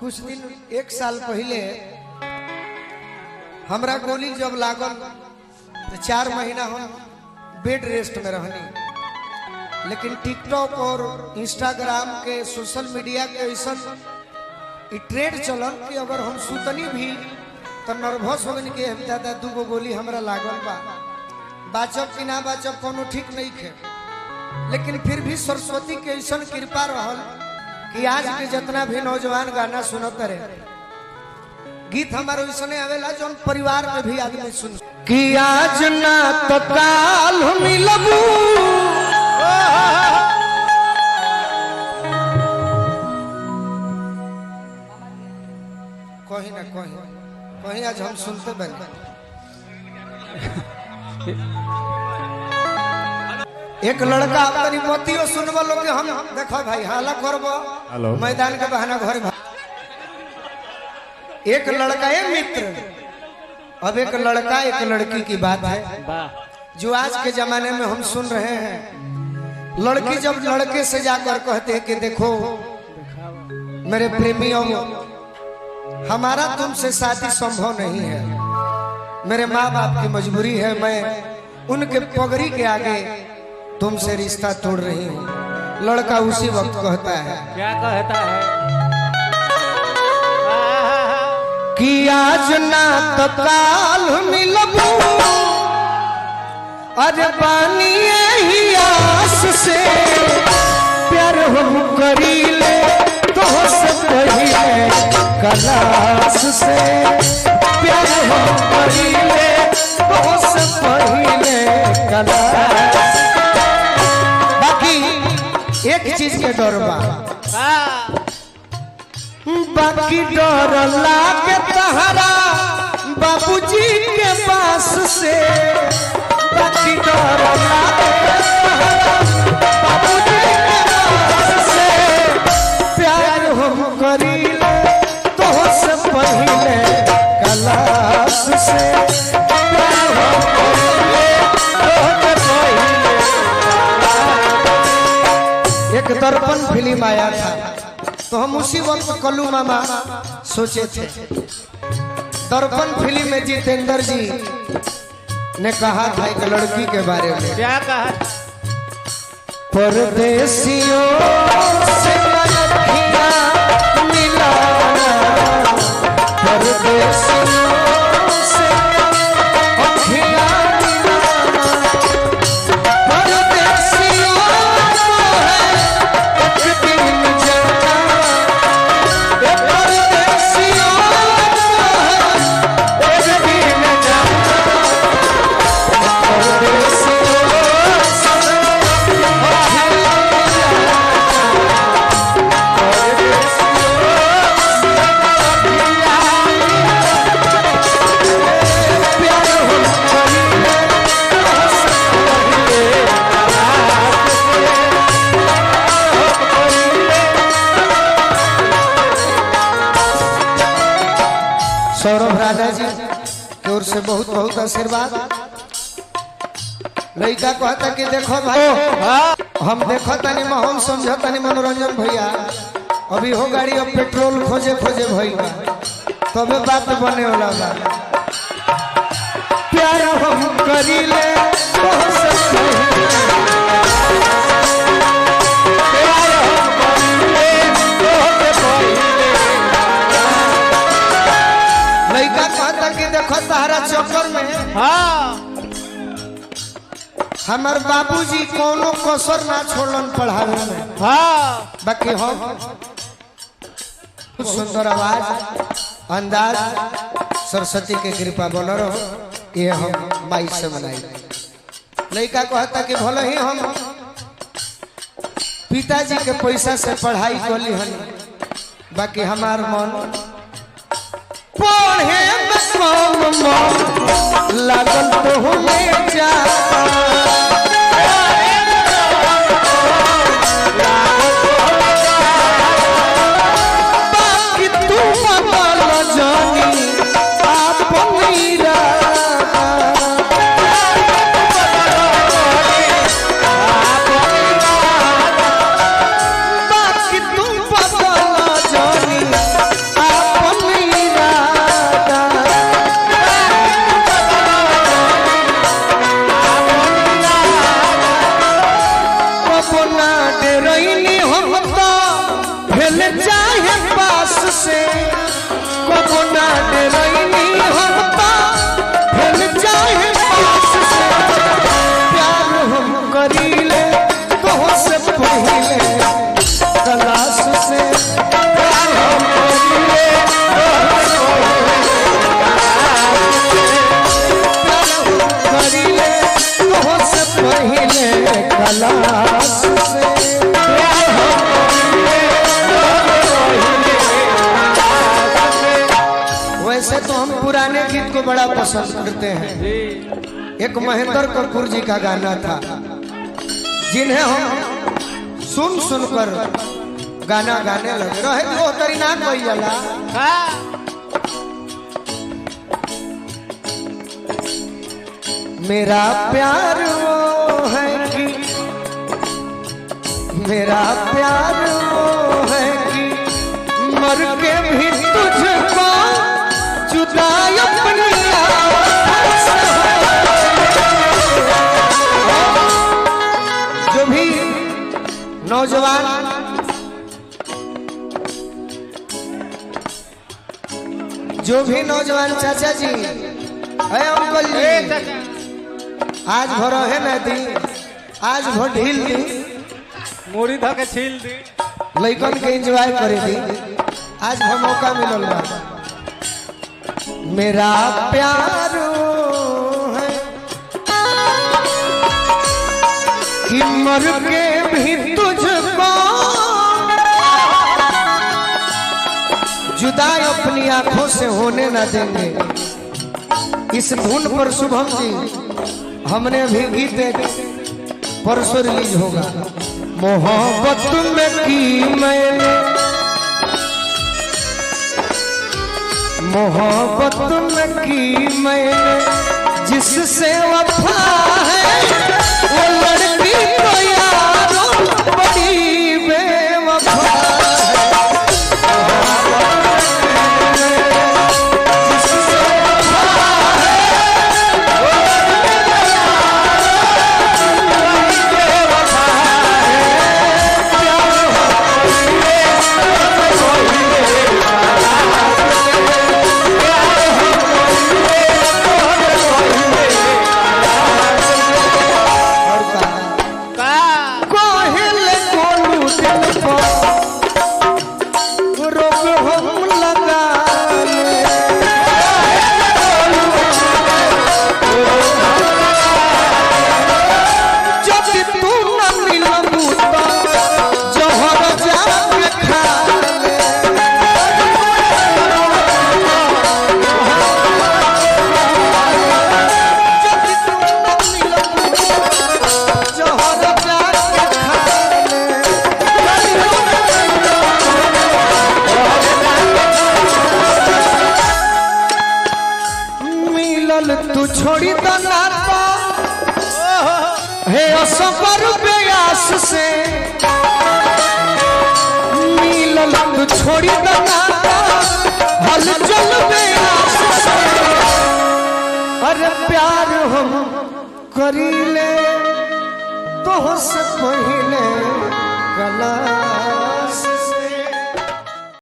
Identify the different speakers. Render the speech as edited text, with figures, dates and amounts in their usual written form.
Speaker 1: कुछ दिन एक साल पहले हमरा गोली जब लागल तो 4 महीना हम बेड रेस्ट में रहनी, लेकिन टिकटॉक और इंस्टाग्राम के सोशल मीडिया के ऐसा ट्रेंड चलल कि अगर हम सुतनी भी तो नर्वस हो गई कि दादा 2 गोली हमरा लागल बा, बाचब कि ना बाचब कोनो ठीक नहीं खे। लेकिन फिर भी सरस्वती के ऐसा कृपा रहल कि आज के जितना भी नौजवान गाना सुनत रहे, गीत हमारे वैसने आवेला जो परिवार में भी आदमी सुन कि आज ना तो काल मिलबू कहीं ना कहीं आज हम सुनते बने। एक लड़का अपनी मोतियों सुनबो लोग के हम देखो भाई हाला करबो मैदान के बहाना घर भाई। एक लड़का है मित्र, अब एक लड़का एक लड़की की बात है जो आज के जमाने में हम सुन रहे हैं। लड़की जब लड़के से जाकर कहते हैं कि देखो मेरे प्रेमियों, हमारा तुमसे शादी संभव नहीं है, मेरे माँ बाप की मजबूरी है, मैं उनके पगड़ी के आगे तुमसे रिश्ता तोड़ रही हूँ। लड़का उसी वक्त कहता है,
Speaker 2: क्या कहता है
Speaker 1: कि आज ना तो काल मिलबू, अरे बानी ही आस से प्यार हम करी ले तो से पहले कलास से, प्यार हम करी ले तो से पहले कलास। एक चीज के डर बा, बाकी डर लागे तहरा बाबूजी के पास से, बाकी डर लागे बाबूजी के पास से, प्यार हम करीले तो से पहले कलास से, प्यार हम करीले तो से पहले। एक दर्पण फिल्म आया था तो हम उसी वक्त कल्लू मामा सोचे थे। दर्पण फिल्म में जितेंद्र जी ने कहा था एक लड़की के बारे में,
Speaker 2: क्या कहा?
Speaker 1: परदेसियों से अखियां मिलाना, परदेसियों से अखियां मिलाना, परदेसियों सौरभ राजा जी की ओर से बहुत बहुत आशीर्वाद। लड़का कहता कि देखो भाई हम देखो तनी माहौल समझो तनी मनोरंजन भैया, अभी हो गाड़ी अब पेट्रोल खोजे खोजे भैया तबे बात बने वाला बा। प्यार हम करी ले देखो सहारा चक्कर में हमार बाबूजी कोनो कसर ना छोड़न पढ़ावे में। बाकी हम सुंदर आवाज अंदाज सरस्वती के कृपा बन रहो, ये हम माई से मनाई। लड़का कहता कि भले ही हम पिताजी के पैसा से पढ़ाई कली हन, बाकी हमार मन पढ़े लागल तो हमें जा बाकी तू बदल जानी आप मीरा, बाकी तू बदल जानी से को ना डरैनी हम पा फैल जाए पास से प्यार हम करीले तो से पहिले तलाश से प्यार हम करीले करीले तो से पहिले तलाश से वैसे तो हम पुराने गीत को बड़ा पसंद करते हैं। एक महेंद्र कपूर जी का गाना था जिन्हें हम सुन सुनकर गाना गाने लगे रहे तो तरी ना कोई जला मेरा प्यार वो है कि मेरा प्यार वो है कि मर के भी तुझको जुदा अपनी जो भी नौजवान चाचा जी है अंकल जी आज भरो है ना दी आज भर ढील दी
Speaker 2: मोरी धके छील दी
Speaker 1: लइकन के एंजॉय करे दी आज भर मौका मिलल बा मेरा प्यार है कि मर के भी तुझको जुदा अपनी आंखों से होने न देंगे। इस धुन पर शुभम जी हमने भी गीत परसों रिलीज होगा। मोहब्बत में की मैंने मोहब्बत में की मैंने जिससे वफा है वो लड़की तो यारों बड़ी बेवफा तू छोड़ी तो नाता है असबर प्रयास से मिलल तू छोड़ी तो नाता हलचल प्रयास से अरे प्यार हम करीले तो से पहिले गला